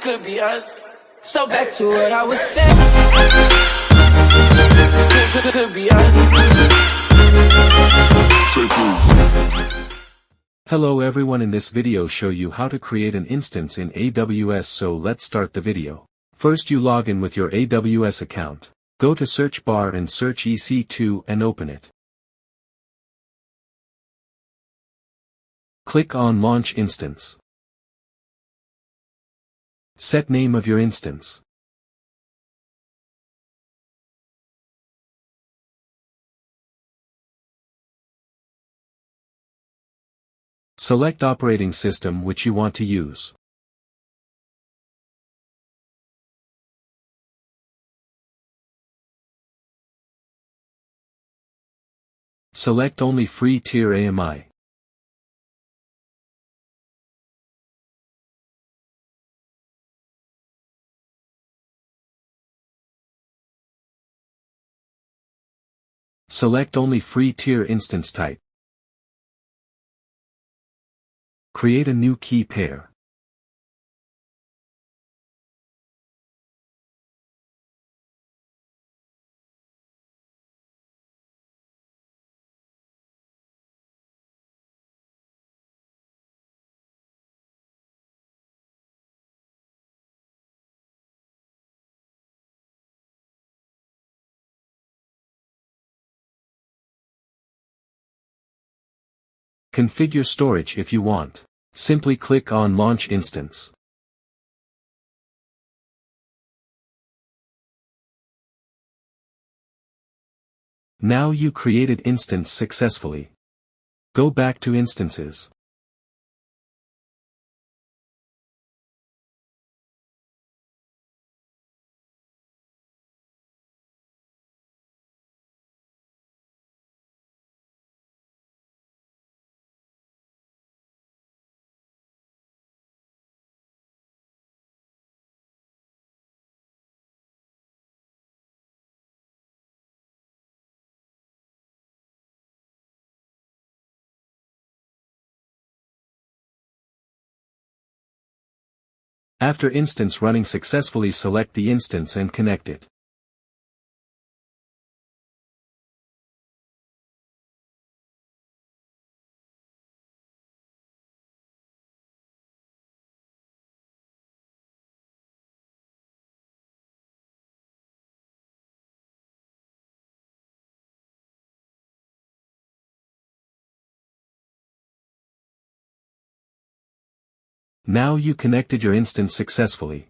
could be us. So back to what I was saying. Could be us. Hello everyone, in this video show you how to create an instance in AWS, so let's start the video. First you log in with your AWS account. Go to search bar and search EC2 and open it. Click on Launch Instance. Set name of your instance. Select operating system which you want to use. Select only free tier AMI. Select only free tier instance type. Create a new key pair. Configure storage if you want. Simply click on Launch Instance. Now you created instance successfully. Go back to instances. After instance running successfully, select the instance and connect it. Now you connected your instance successfully.